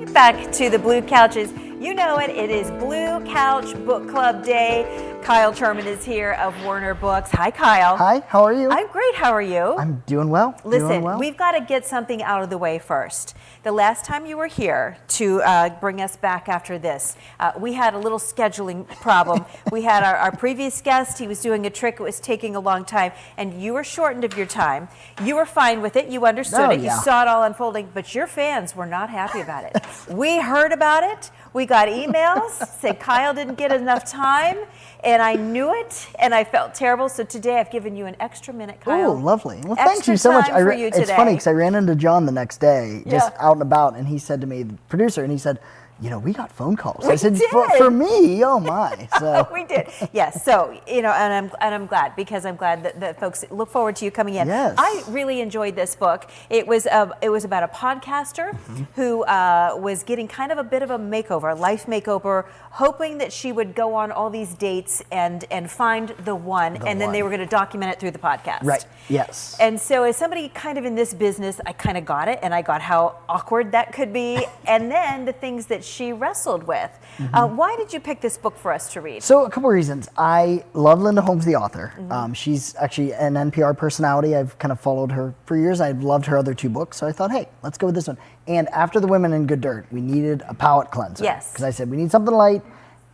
back to the Blue Couches. You know it, it is Blue Couch Book Club Day. Kyle Turman is here of Warner Books. Hi, Kyle. Hi, how are you? I'm great, how are you? I'm doing well. Listen, we've got to get something out of the way first. The last time you were here to bring us back after this, we had a little scheduling problem. We had our previous guest, he was doing a trick, it was taking a long time, and you were shortened of your time. You were fine with it, you understood it, you saw it all unfolding, but your fans were not happy about it. We heard about it, we got emails, said Kyle didn't get enough time, and I knew it, and I felt terrible, so today I've given you an extra minute, Kyle. Oh, lovely. Well, thank you so much. It's funny, because I ran into John the next day, just out and about, and he said to me, the producer, and he said, you know, we got phone calls. I said, for me, oh my. So. We did, yes. So, you know, and I'm glad, because I'm glad that folks look forward to you coming in. Yes. I really enjoyed this book. It was about a podcaster who was getting kind of a bit of a makeover, a life makeover, hoping that she would go on all these dates and find the one, and then they were going to document it through the podcast. Right, yes. And so as somebody kind of in this business, I kind of got it, and I got how awkward that could be, and then the things that she wrestled with. Why did you pick this book for us to read? So a couple of reasons. I love Linda Holmes, the author. She's actually an NPR personality. I've kind of followed her for years. I've loved her other two books, so I thought, hey, let's go with this one. And after The Women in Good Dirt, we needed a palate cleanser. Yes. Because I said, we need something light,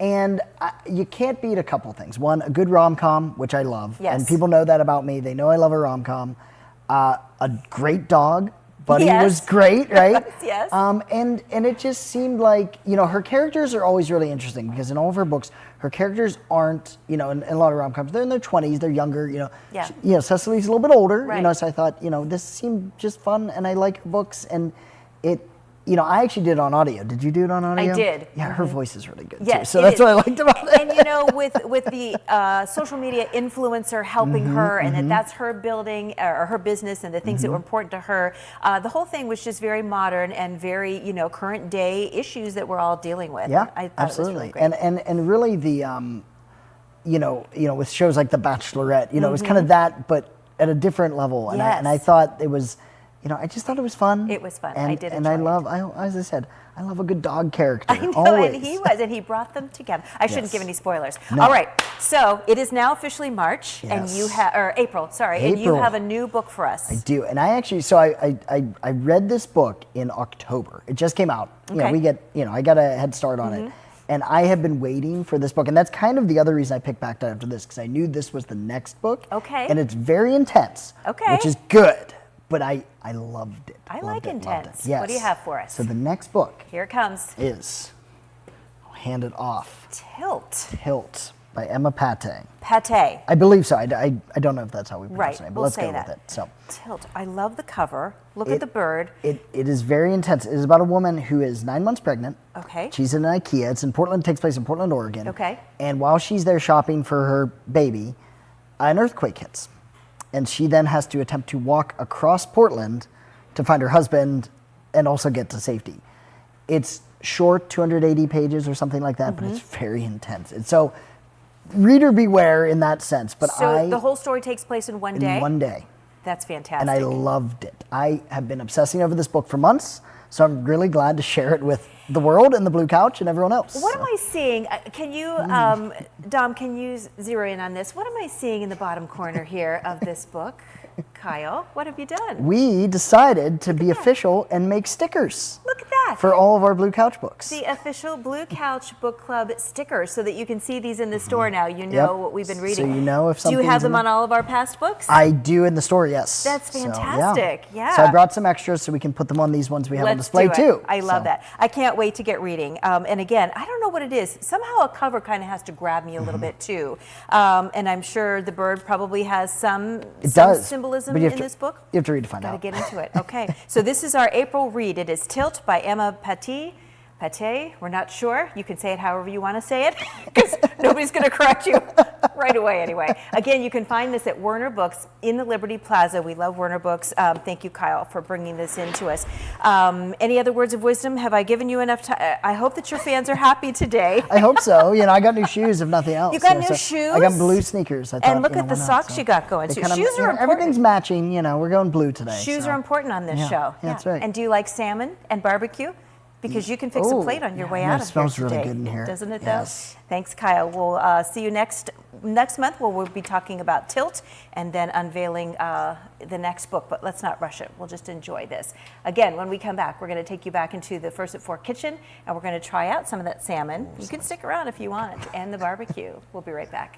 and you can't beat a couple things. One, a good rom-com, which I love. Yes. And people know that about me. They know I love a rom-com. A great dog. Buddy was great, right? Yes. And it just seemed like, you know, her characters are always really interesting, because in all of her books, her characters aren't, you know, in a lot of rom-coms, they're in their 20s, they're younger, you know. Yeah. You know, Cecily's a little bit older, right. you know, so I thought, you know, this seemed just fun, and I like her books, and it, you know, I actually did it on audio. Did you do it on audio? I did. Yeah, her voice is really good, too. Yes, So that's what I liked about it. And you know, with the social media influencer helping her, and that's her building or her business and the things that were important to her, the whole thing was just very modern and very, you know, current day issues that we're all dealing with. Yeah, I absolutely. It was really great. And really the, you know, with shows like The Bachelorette, you know, it was kind of that, but at a different level. And, Yes. and I thought it was, you know, I just thought it was fun. It was fun. And, I did enjoy and I it. love, as I said, I love a good dog character. I know, always. and he was, and he brought them together. I shouldn't give any spoilers. No. All right, so it is now officially March, and Yes. you have, or April, sorry, and you have a new book for us. I do, and I actually, so I read this book in October. It just came out. You know, we get, you know, I got a head start on it. And I have been waiting for this book, and that's kind of the other reason I picked back after this, because I knew this was the next book. Okay. And it's very intense. Okay. Which is good, but I loved it. I Loved like it, intense. loved it. Yes. What do you have for us? So the next book Here it comes. is, I'll hand it off, Tilt. Tilt by Emma Pattee. Pattee. I believe so. I don't know if that's how we pronounce Right, it, but we'll let's say go that. with it. So. Tilt. I love the cover. Look at the bird. It is very intense. It is about a woman who is 9 months pregnant. Okay. She's in an IKEA. It's in Portland. Takes place in Portland, Oregon. Okay. And while she's there shopping for her baby, an earthquake hits, and she then has to attempt to walk across Portland to find her husband and also get to safety. It's short, 280 pages or something like that, but it's very intense. And so, reader beware in that sense. But So the whole story takes place in one day? In one day. That's fantastic. And I loved it. I have been obsessing over this book for months, so I'm really glad to share it with the world and the Blue Couch and everyone else. What am I seeing? Can you, Dom, can you zero in on this? What am I seeing in the bottom corner here of this book? Kyle, what have you done? We decided to be official and make stickers. Look at that. For all of our Blue Couch books. The official Blue Couch Book Club stickers, so that you can see these in the store now. You know what we've been reading. So you know if Do you something's have them in on all of our past books? I do in the store, yes. That's So, fantastic. Yeah. So I brought some extras so we can put them on these ones we have on display do it. too. I love So. that. I can't wait to get reading. And again, I don't know what it is. Somehow a cover kind of has to grab me a little bit too. And I'm sure the bird probably has some symbolism but you in have to- this book. You have to read to find Got to out. get into it. Okay. So this is our April read. It is Tilt by Emma Pattee. Pattee, we're not sure. You can say it however you want to say it, because nobody's going to correct you right away anyway. Again, you can find this at Warner Books in the Liberty Plaza. We love Warner Books. Thank you, Kyle, for bringing this in to us. Any other words of wisdom? Have I given you enough time? I hope that your fans are happy today. I hope so. You know, I got new shoes, if nothing else. You got know, new so shoes? I got blue sneakers. I thought, And look you know, at the why not? socks So you got going, they too. kind of- Shoes you are know, important. Everything's matching. You know, we're going blue today. Shoes so. are important on this show. Yeah, that's right. And do you like salmon and barbecue? because you can fix a plate on your way out of here smells really today. good in here. Doesn't it Yes. though? Thanks, Kyle. We'll see you next month where we'll be talking about Tilt and then unveiling the next book, but let's not rush it. We'll just enjoy this. Again, when we come back, we're going to take you back into the First at Four kitchen and we're going to try out some of that salmon. You can stick around if you want, and the barbecue. We'll be right back.